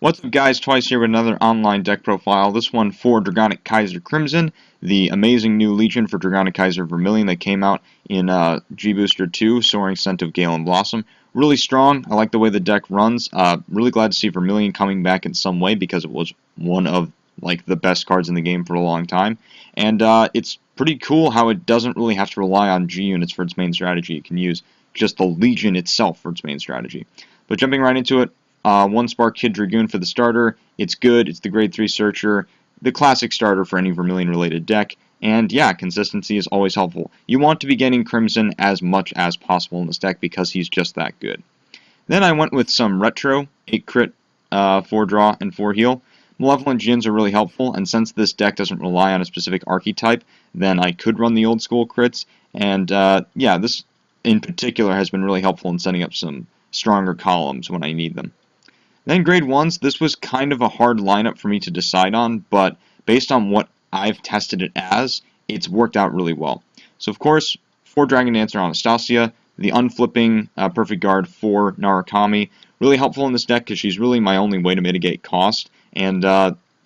What's up guys, Twice here with another online deck profile. This one for Dragonic Kaiser Crimson, the amazing new Legion for Dragonic Kaiser Vermilion that came out in G-Booster 2, Soaring Scent of Gale and Blossom. Really strong, I like the way the deck runs. Really glad to see Vermilion coming back in some way because it was one of the best cards in the game for a long time. And it's pretty cool how it doesn't really have to rely on G units for its main strategy. It can use just the Legion itself for its main strategy. But jumping right into it, one Spark Kid Dragoon for the starter. It's good. It's the grade 3 searcher. The classic starter for any Vermilion related deck. And yeah, consistency is always helpful. You want to be getting Crimson as much as possible in this deck because he's just that good. Then I went with some Retro, 8 crit, 4 draw, and 4 heal. Malevolent Djinns are really helpful, and since this deck doesn't rely on a specific archetype, then I could run the old school crits. And yeah, this in particular has been really helpful in setting up some stronger columns when I need them. Then grade 1s, this was kind of a hard lineup for me to decide on, but based on what I've tested it as, it's worked out really well. So of course, 4 Dragon Dancer Anastasia, the unflipping Perfect Guard for Narukami, really helpful in this deck because she's really my only way to mitigate cost, and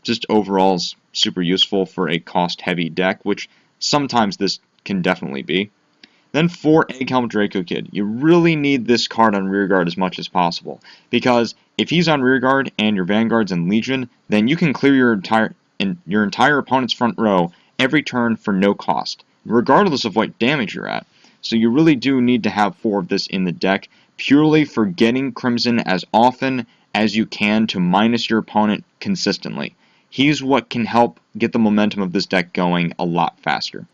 just overall is super useful for a cost-heavy deck, which sometimes this can definitely be. Then 4 Egghelm Draco Kid. You really need this card on rearguard as much as possible, because if he's on rearguard and your Vanguard's in Legion, then you can clear your entire opponent's front row every turn for no cost, regardless of what damage you're at. So you really do need to have 4 of this in the deck, purely for getting Crimson as often as you can to minus your opponent consistently. He's what can help get the momentum of this deck going a lot faster.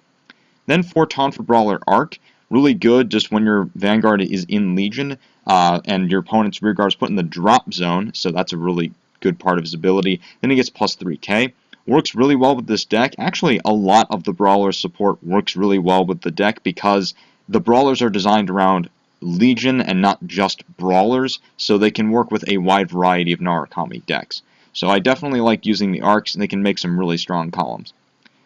Then 4 Taunt for Brawler Arc, really good just when your Vanguard is in Legion and your opponent's rearguard is put in the drop zone, so that's a really good part of his ability. Then he gets plus 3k. Works really well with this deck. Actually, a lot of the Brawler support works really well with the deck because the Brawlers are designed around Legion and not just Brawlers, so they can work with a wide variety of Narukami decks. So I definitely like using the Arcs, and they can make some really strong columns.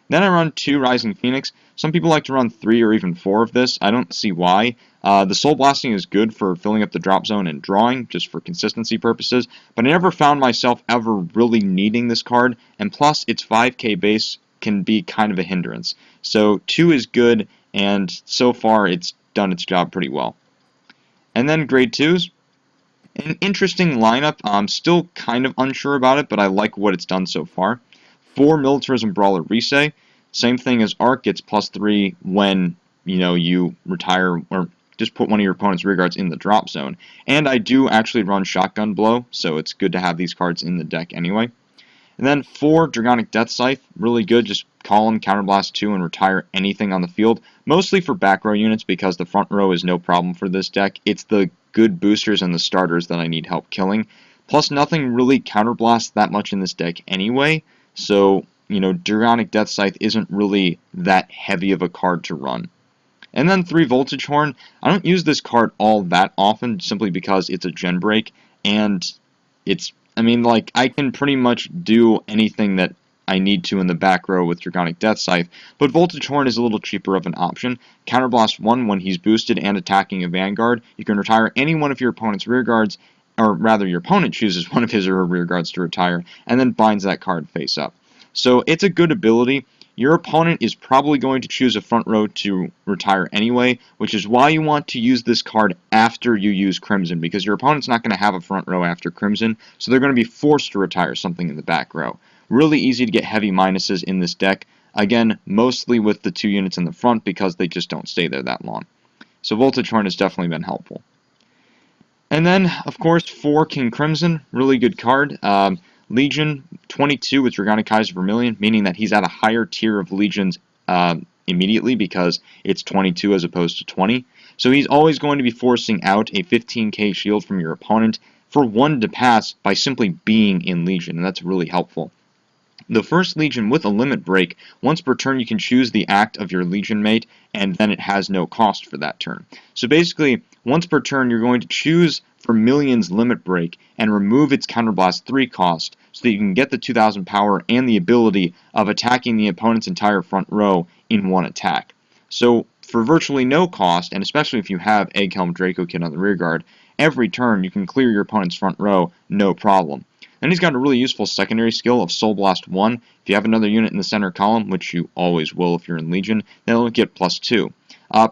Then I run 2 Rising Phoenix. Some people like to run 3 or even 4 of this. I don't see why. The Soul Blasting is good for filling up the drop zone and drawing, just for consistency purposes, but I never found myself ever really needing this card, and plus its 5k base can be kind of a hindrance. So 2 is good, and so far it's done its job pretty well. And then grade 2s. An interesting lineup. I'm still kind of unsure about it, but I like what it's done so far. 4 Militarism Brawler Risei. Same thing as Arc, gets plus 3 when you retire or just put one of your opponent's rearguards in the drop zone. And I do actually run Shotgun Blow, so it's good to have these cards in the deck anyway. And then 4 Dragonic Death Scythe, really good, just call them, counterblast 2, and retire anything on the field. Mostly for back row units because the front row is no problem for this deck. It's the good boosters and the starters that I need help killing. Plus nothing really counterblasts that much in this deck anyway. So, Dragonic Death Scythe isn't really that heavy of a card to run. And then 3 Voltage Horn. I don't use this card all that often simply because it's a gen break, and I can pretty much do anything that I need to in the back row with Dragonic Death Scythe, but Voltage Horn is a little cheaper of an option. Counterblast 1 when he's boosted and attacking a Vanguard. You can retire any one of your opponent's rearguards, or rather your opponent chooses one of his or her rearguards to retire, and then binds that card face up. So it's a good ability. Your opponent is probably going to choose a front row to retire anyway, which is why you want to use this card after you use Crimson, because your opponent's not going to have a front row after Crimson, so they're going to be forced to retire something in the back row. Really easy to get heavy minuses in this deck, again, mostly with the 2 units in the front because they just don't stay there that long. So Voltage Horn has definitely been helpful. And then, of course, 4 King Crimson, really good card. Legion 22 with Dragonic Kaiser Vermilion, meaning that he's at a higher tier of Legions immediately because it's 22 as opposed to 20. So he's always going to be forcing out a 15k shield from your opponent for 1 to pass by simply being in Legion, and that's really helpful. The first Legion with a limit break, once per turn you can choose the act of your Legion mate, and then it has no cost for that turn. So basically, once per turn you're going to choose Vermilion's limit break and remove its counterblast 3 cost so that you can get the 2000 power and the ability of attacking the opponent's entire front row in 1 attack. So for virtually no cost, and especially if you have Egghelm Draco Kid on the rearguard, every turn you can clear your opponent's front row no problem. Then he's got a really useful secondary skill of Soul Blast 1. If you have another unit in the center column, which you always will if you're in Legion, then it'll get +2.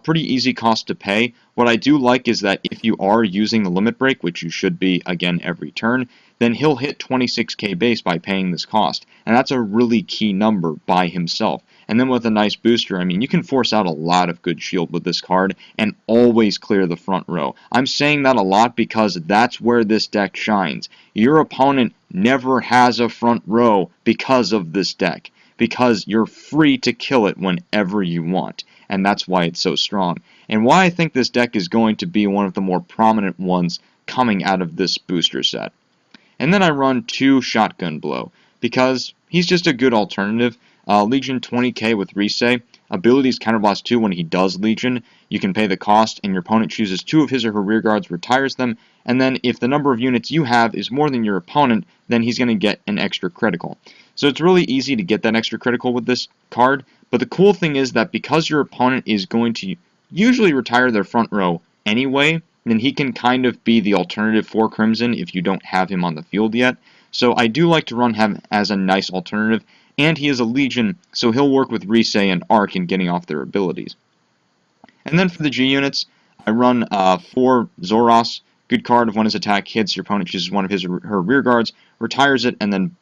Pretty easy cost to pay. What I do like is that if you are using the limit break, which you should be, again, every turn, then he'll hit 26k base by paying this cost. And that's a really key number by himself. And then with a nice booster, I mean, you can force out a lot of good shield with this card and always clear the front row. I'm saying that a lot because that's where this deck shines. Your opponent never has a front row because of this deck, because you're free to kill it whenever you want. And that's why it's so strong. And why I think this deck is going to be one of the more prominent ones coming out of this booster set. And then I run 2 Shotgun Blow, because he's just a good alternative. Legion 20k with Risei. Abilities Counterblast 2 when he does Legion. You can pay the cost, and your opponent chooses 2 of his or her rear guards, retires them, and then if the number of units you have is more than your opponent, then he's going to get an extra critical. So it's really easy to get that extra critical with this card, but the cool thing is that because your opponent is going to usually retire their front row anyway, then he can kind of be the alternative for Crimson if you don't have him on the field yet. So I do like to run him as a nice alternative, and he is a Legion, so he'll work with Risei and Arc in getting off their abilities. And then for the G units, I run 4 Zoros. Good card. If when his attack hits, your opponent chooses one of his or her rear guards, retires it, and then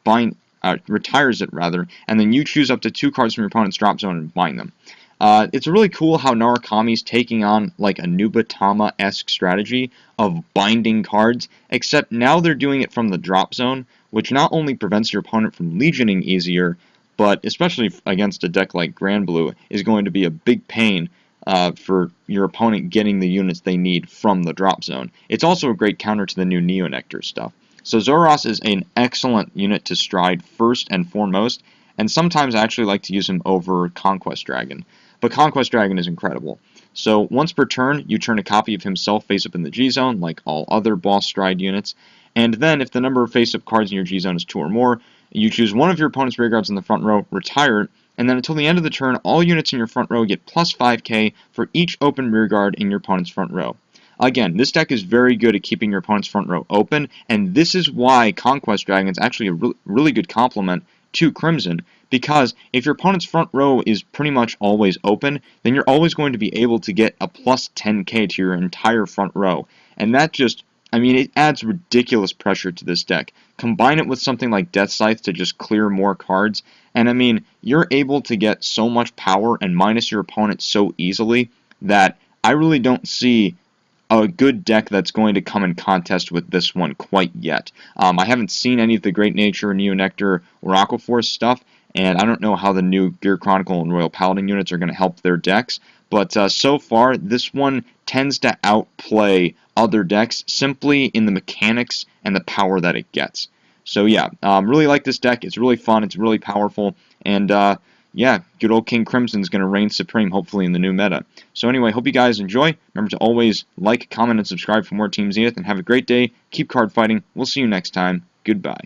and then you choose up to 2 cards from your opponent's drop zone and bind them. It's really cool how Narukami's taking on like a Nubatama-esque strategy of binding cards, except now they're doing it from the drop zone, which not only prevents your opponent from legioning easier, but especially against a deck like Grand Blue, is going to be a big pain for your opponent getting the units they need from the drop zone. It's also a great counter to the new Neonectar stuff. So Zoros is an excellent unit to stride first and foremost, and sometimes I actually like to use him over Conquest Dragon. But Conquest Dragon is incredible. So once per turn, you turn a copy of himself face up in the G-Zone, like all other boss stride units, and then if the number of face-up cards in your G-Zone is 2 or more, you choose one of your opponent's rear guards in the front row, retire it, and then until the end of the turn, all units in your front row get plus 5k for each open rear guard in your opponent's front row. Again, this deck is very good at keeping your opponent's front row open, and this is why Conquest Dragon is actually a really good complement to Crimson, because if your opponent's front row is pretty much always open, then you're always going to be able to get a plus 10k to your entire front row, and that just, I mean, it adds ridiculous pressure to this deck. Combine it with something like Death Scythe to just clear more cards, and I mean, you're able to get so much power and minus your opponent so easily that I really don't see a good deck that's going to come in contest with this one quite yet. I haven't seen any of the Great Nature, Neonectar, or Aquaforce stuff, and I don't know how the new Gear Chronicle and Royal Paladin units are going to help their decks, but so far, this one tends to outplay other decks simply in the mechanics and the power that it gets. So yeah, really like this deck. It's really fun, it's really powerful, and yeah, good old King Crimson's going to reign supreme, hopefully, in the new meta. So anyway, hope you guys enjoy. Remember to always like, comment, and subscribe for more Team Zenith, and have a great day. Keep card fighting. We'll see you next time. Goodbye.